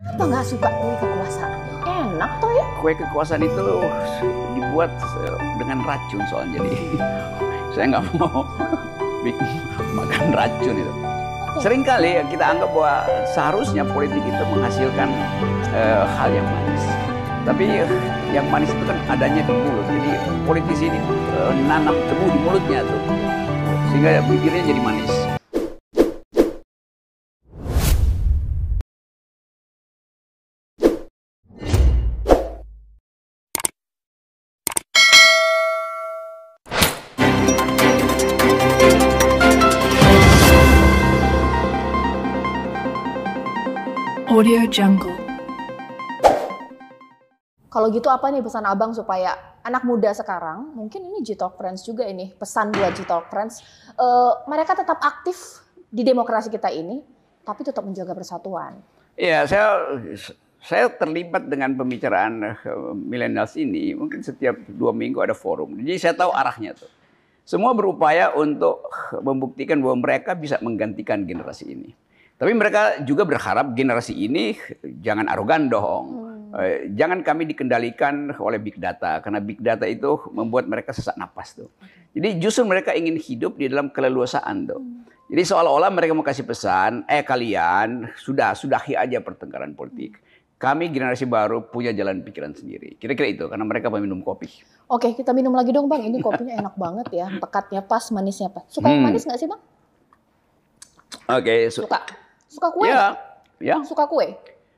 Apa nggak suka kue kekuasaan? Enak toh ya? Kue kekuasaan itu dibuat dengan racun soalnya, jadi saya nggak mau makan racun itu. Seringkali kita anggap bahwa seharusnya politik itu menghasilkan hal yang manis. Tapi yang manis itu kan adanya di mulut. Jadi politisi ini nanam tebu di mulutnya tuh, sehingga bibirnya jadi manis. Audio Jungle. Kalau gitu apa nih pesan abang supaya anak muda sekarang, mungkin ini G-Talk Friends juga ini, pesan buat G-Talk Friends, mereka tetap aktif di demokrasi kita ini, tapi tetap menjaga persatuan. Iya, saya terlibat dengan pembicaraan millennials ini, mungkin setiap 2 minggu ada forum. Jadi saya tahu arahnya tuh. Semua berupaya untuk membuktikan bahwa mereka bisa menggantikan generasi ini. Tapi mereka juga berharap generasi ini jangan arogan dong. Jangan kami dikendalikan oleh big data, karena big data itu membuat mereka sesak napas tuh. Jadi justru mereka ingin hidup di dalam keleluasaan tuh. Jadi seolah-olah mereka mau kasih pesan, kalian sudahi aja pertengkaran politik. Kami generasi baru punya jalan pikiran sendiri. Kira-kira itu, karena mereka peminum kopi. Oke, kita minum lagi dong bang. Ini kopinya enak banget ya, pekatnya pas, manisnya pas. Suka yang manis nggak sih bang? Oke, Suka kue? Ya. Suka kue?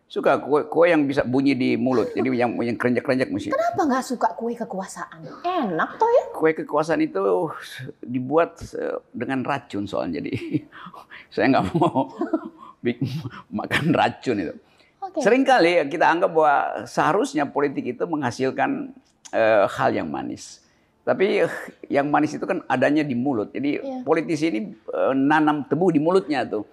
Suka kue yang bisa bunyi di mulut, jadi yang kerenjak-kerenjak mesti. Kenapa nggak suka kue kekuasaan? Enak toh ya? Kue kekuasaan itu dibuat dengan racun soalnya, jadi saya nggak mau makan racun itu. Seringkali kita anggap bahwa seharusnya politik itu menghasilkan hal yang manis. Tapi yang manis itu kan adanya di mulut. Jadi politisi ini nanam tebu di mulutnya tuh.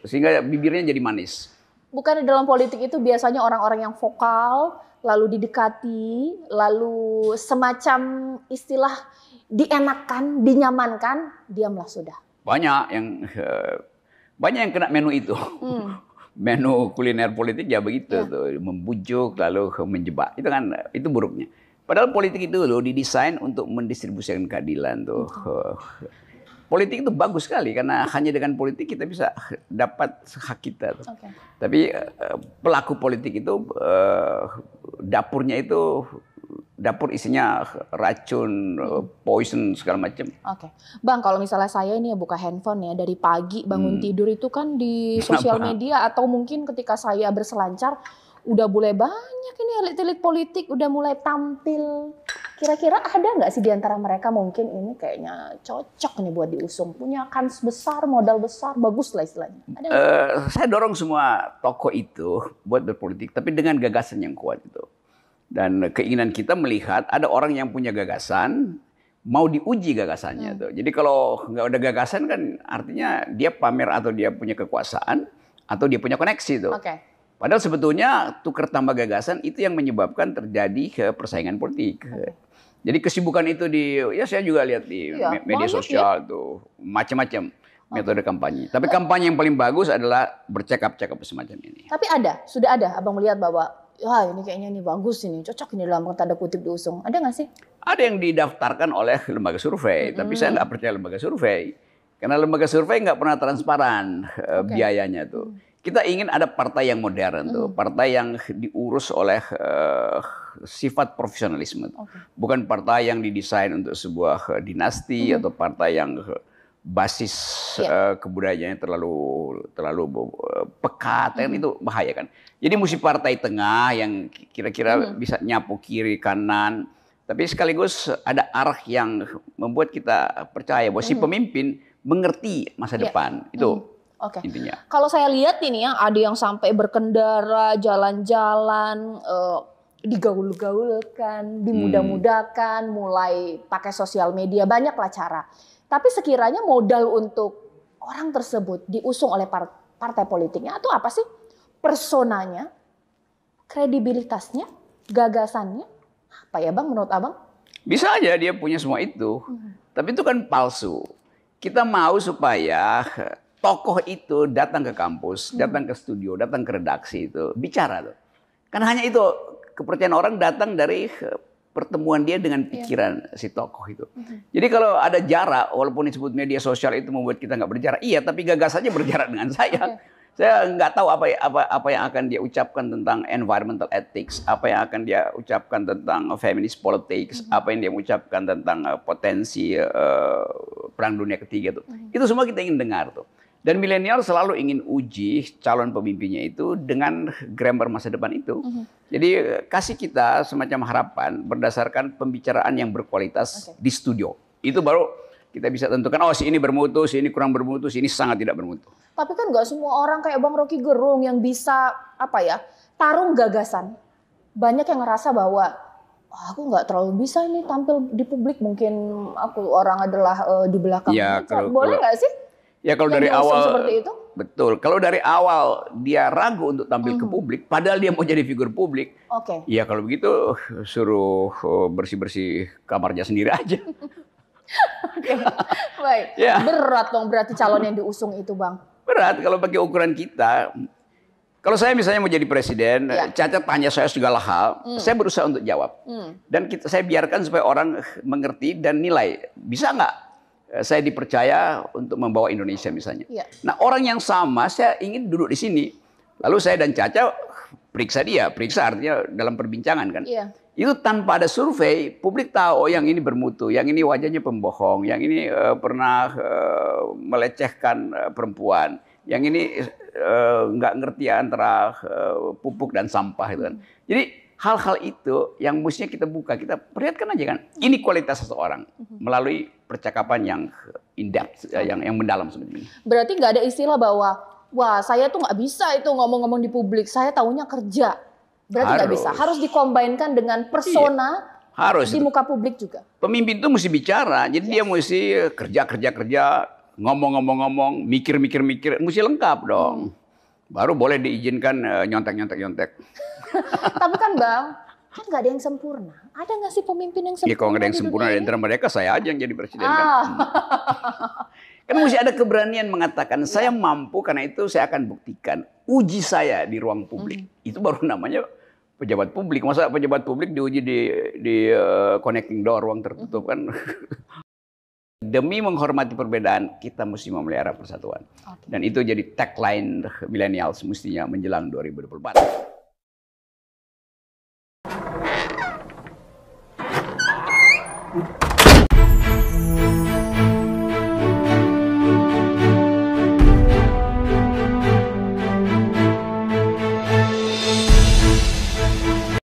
Sehingga bibirnya jadi manis. Bukan dalam politik itu biasanya orang-orang yang vokal, lalu didekati, lalu semacam istilah dienakkan, dinyamankan, diamlah sudah. Banyak yang kena menu itu. Menu kuliner politik ya begitu tuh, membujuk lalu menjebak. Itu buruknya. Padahal politik itu loh didesain untuk mendistribusikan keadilan tuh. Politik itu bagus sekali karena hanya dengan politik kita bisa dapat hak kita. Tapi pelaku politik itu dapurnya itu dapur isinya racun, poison segala macam. Bang, kalau misalnya saya ini ya buka handphone ya dari pagi bangun tidur itu kan di sosial media atau mungkin ketika saya berselancar udah mulai banyak ini elit-elit politik udah mulai tampil. Kira-kira ada nggak sih di antara mereka mungkin ini kayaknya cocok nih buat diusung, punya kans besar, modal besar, bagus lah istilahnya. Saya dorong semua tokoh itu buat berpolitik, tapi dengan gagasan yang kuat itu. Dan keinginan kita melihat ada orang yang punya gagasan, mau diuji gagasannya tuh. Jadi kalau nggak ada gagasan kan artinya dia pamer atau dia punya kekuasaan atau dia punya koneksi tuh. Padahal sebetulnya tukar tambah gagasan itu yang menyebabkan terjadi persaingan politik. Jadi kesibukan itu saya juga lihat di media sosial tuh macam-macam metode kampanye. Tapi kampanye yang paling bagus adalah bercakap-cakap semacam ini. Tapi sudah ada abang melihat bahwa ini kayaknya ini bagus ini, cocok ini dalam tanda kutip diusung. Ada nggak sih? Ada yang didaftarkan oleh lembaga survei, tapi saya nggak percaya lembaga survei. Karena lembaga survei nggak pernah transparan biayanya tuh. Kita ingin ada partai yang modern tuh, partai yang diurus oleh sifat profesionalisme. Bukan partai yang didesain untuk sebuah dinasti atau partai yang basis kebudayaannya terlalu pekat, kan itu bahaya kan. Jadi mesti partai tengah yang kira-kira bisa nyapu kiri kanan, tapi sekaligus ada arah yang membuat kita percaya bahwa si pemimpin mengerti masa depan itu. Intinya. Kalau saya lihat ini ada yang sampai berkendara, jalan-jalan, digaul-gaulkan, dimudah-mudahkan, mulai pakai sosial media, banyaklah cara. Tapi sekiranya modal untuk orang tersebut diusung oleh partai politiknya itu apa sih? Personanya, kredibilitasnya, gagasannya, apa ya bang menurut abang? Bisa aja dia punya semua itu, tapi itu kan palsu. Kita mau supaya tokoh itu datang ke kampus, datang ke studio, datang ke redaksi itu, bicara tuh. Kan hanya itu, kepercayaan orang datang dari pertemuan dia dengan pikiran si tokoh itu. Jadi kalau ada jarak, walaupun disebut media sosial itu membuat kita nggak berjarak, iya, tapi gagasannya berjarak dengan saya. Saya nggak tahu apa yang akan dia ucapkan tentang environmental ethics, apa yang akan dia ucapkan tentang feminist politics, apa yang dia ucapkan tentang potensi perang dunia ketiga tuh. Itu semua kita ingin dengar tuh. Dan milenial selalu ingin uji calon pemimpinnya itu dengan grammar masa depan itu. Jadi kasih kita semacam harapan berdasarkan pembicaraan yang berkualitas di studio. Itu baru kita bisa tentukan, oh si ini bermutu, si ini kurang bermutu, si ini sangat tidak bermutu. Tapi kan nggak semua orang kayak Bang Rocky Gerung yang bisa tarung gagasan. Banyak yang ngerasa bahwa aku nggak terlalu bisa ini tampil di publik, mungkin aku orang adalah di belakang. Ya, boleh nggak sih? Ya kalau dari awal seperti itu? Betul. Kalau dari awal dia ragu untuk tampil ke publik, padahal dia mau jadi figur publik. Ya kalau begitu suruh bersih-bersih kamarnya sendiri aja. Baik. Ya. Berat dong berarti calon yang diusung itu, Bang. Berat kalau pakai ukuran kita. Kalau saya misalnya mau jadi presiden, Caca tanya saya segala hal, saya berusaha untuk jawab. Dan saya biarkan supaya orang mengerti dan nilai. Bisa nggak saya dipercaya untuk membawa Indonesia misalnya. Nah orang yang sama saya ingin duduk di sini. Lalu saya dan Caca periksa dia. Periksa artinya dalam perbincangan kan. Itu tanpa ada survei, publik tahu oh, yang ini bermutu, yang ini wajahnya pembohong, yang ini pernah melecehkan perempuan, yang ini nggak ngerti antara pupuk dan sampah itu kan. Jadi hal-hal itu yang mestinya kita buka, kita perlihatkan aja kan. Ini kualitas seseorang melalui percakapan yang in-depth, yang mendalam seperti ini. Berarti nggak ada istilah bahwa, wah saya tuh nggak bisa itu ngomong-ngomong di publik, saya taunya kerja. Berarti nggak bisa, harus dikombinkan dengan persona harus di muka publik juga. Pemimpin itu mesti bicara, jadi dia mesti kerja, ngomong, mikir, mesti lengkap dong. Baru boleh diizinkan nyontek. Tapi kan Bang, kan nggak ada yang sempurna. Ada nggak sih pemimpin yang sempurna? Ya kalau nggak ada yang sempurna di antara mereka, saya aja yang jadi presiden kan. Kan mesti ada keberanian mengatakan, saya mampu karena itu saya akan buktikan. Uji saya di ruang publik. Itu baru namanya pejabat publik. Masa pejabat publik diuji di connecting door, ruang tertutup kan. Demi menghormati perbedaan, kita mesti memelihara persatuan. Dan itu jadi tagline millennials mestinya menjelang 2024.